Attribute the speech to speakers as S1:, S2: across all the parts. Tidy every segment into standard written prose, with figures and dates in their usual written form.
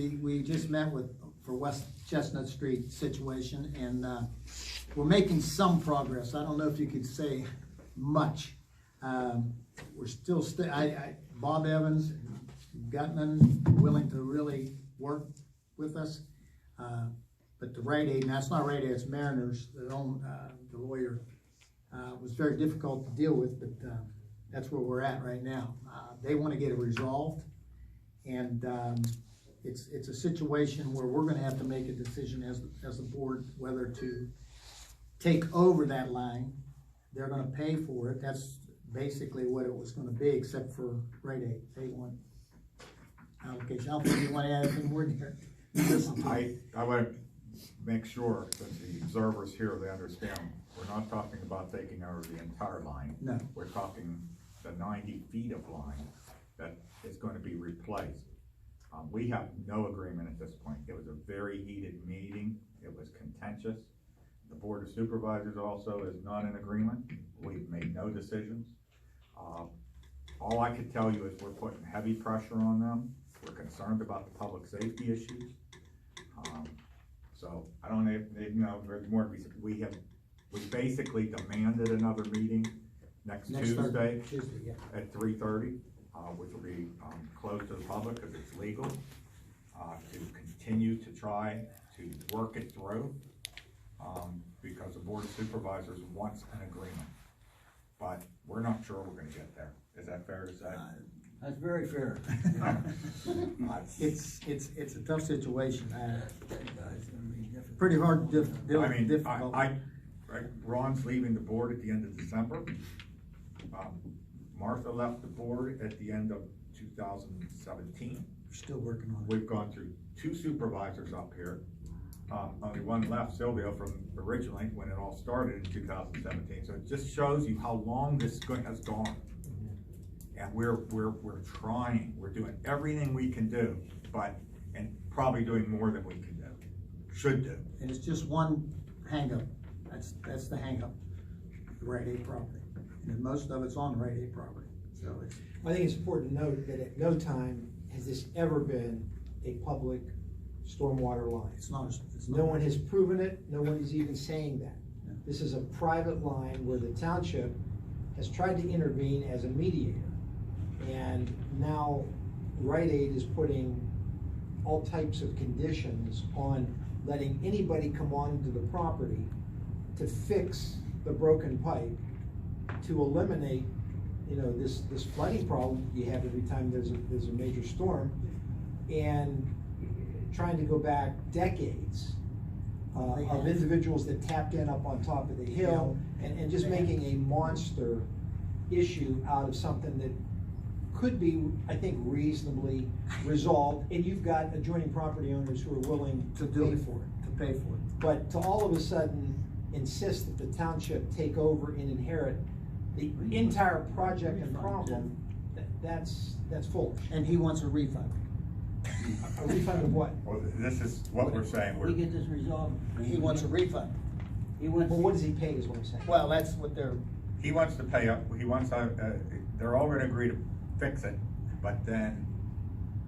S1: we just met for West Chestnut Street situation, and we're making some progress. I don't know if you could say much. We're still, Bob Evans, Gutman, willing to really work with us. But the Rite Aid, and that's not Rite Aid, it's Mariners, their own, the lawyer, was very difficult to deal with, but that's where we're at right now. They want to get it resolved, and it's a situation where we're gonna have to make a decision as a board whether to take over that line. They're gonna pay for it. That's basically what it was gonna be, except for Rite Aid. They want allocation. I don't think you want to add anything more there.
S2: I want to make sure that the observers here, they understand, we're not talking about taking over the entire line.
S1: No.
S2: We're talking the 90 feet of line that is going to be replaced. We have no agreement at this point. It was a very heated meeting. It was contentious. The Board of Supervisors also is not in agreement. We've made no decisions. All I could tell you is we're putting heavy pressure on them. We're concerned about the public safety issues. So I don't know, there's more to be said. We basically demanded another meeting next Tuesday
S1: yeah.
S2: at 3:30, which will be closed to the public because it's legal, to continue to try to work it through, because the Board of Supervisors wants an agreement. But we're not sure we're gonna get there. Is that fair to say?
S3: That's very fair.
S1: It's a tough situation. Pretty hard to deal with. Difficult.
S2: Ron's leaving the board at the end of December. Martha left the board at the end of 2017.
S1: Still working on it.
S2: We've gone through 2 supervisors up here. Only one left, Sylvia, from originally when it all started in 2017. So it just shows you how long this has gone. And we're trying, we're doing everything we can do, and probably doing more than we can do, should do.
S1: And it's just one hang-up. That's the hang-up, the Rite Aid property. And most of it's on the Rite Aid property. So
S4: I think it's important to note that at no time has this ever been a public stormwater line.
S1: it's not.
S4: No one has proven it. No one is even saying that.
S1: Yeah.
S4: This is a private line where the township has tried to intervene as a mediator. And now Rite Aid is putting all types of conditions on letting anybody come onto the property to fix the broken pipe, to eliminate, this flooding problem you have every time there's a major storm, and trying to go back decades of individuals that tapped in up on top of the hill, and just making a monster issue out of something that could be, I think, reasonably resolved, and you've got adjoining property owners who are willing to pay for it. But to all of a sudden insist that the township take over and inherit the entire project and problem, that's foolish.
S1: And he wants a refund.
S4: A refund of what?
S2: Well, this is what we're saying.
S3: We get this resolved.
S1: He wants a refund.
S4: Well, what does he pay is what I'm saying.
S1: Well, that's what
S2: He wants to pay up, they're all gonna agree to fix it, but then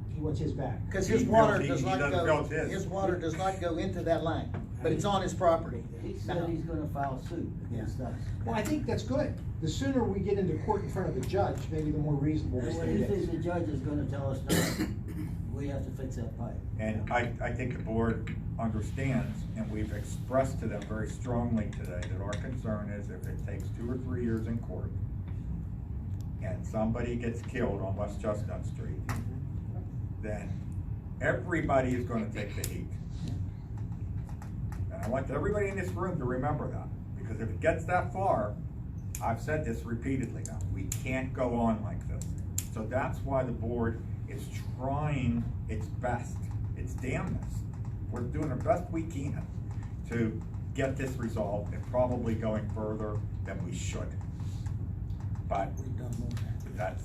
S4: He wants his back.
S1: because
S2: He
S1: his water
S2: built-
S1: does
S2: he
S1: not
S2: doesn't
S1: go.
S2: build his.
S1: His water does not go into that line, but it's on his property.
S3: He said he's gonna file suit against us.
S4: Well, I think that's good. The sooner we get into court in front of a judge, maybe the more reasonable this
S3: Well,
S4: thing
S3: he thinks
S4: is.
S3: the judge is gonna tell us no, we have to fix that pipe.
S2: And I think the board understands, and we've expressed to them very strongly today that our concern is if it takes 2 or 3 years in court and somebody gets killed on West Chestnut Street, then everybody is gonna take the heat. And I want everybody in this room to remember that, because if it gets that far, I've said this repeatedly now, we can't go on like this. So that's why the board is trying its best. It's damn this. We're doing the best we can to get this resolved, and probably going further than we should. But
S1: We've done more than that.
S2: that's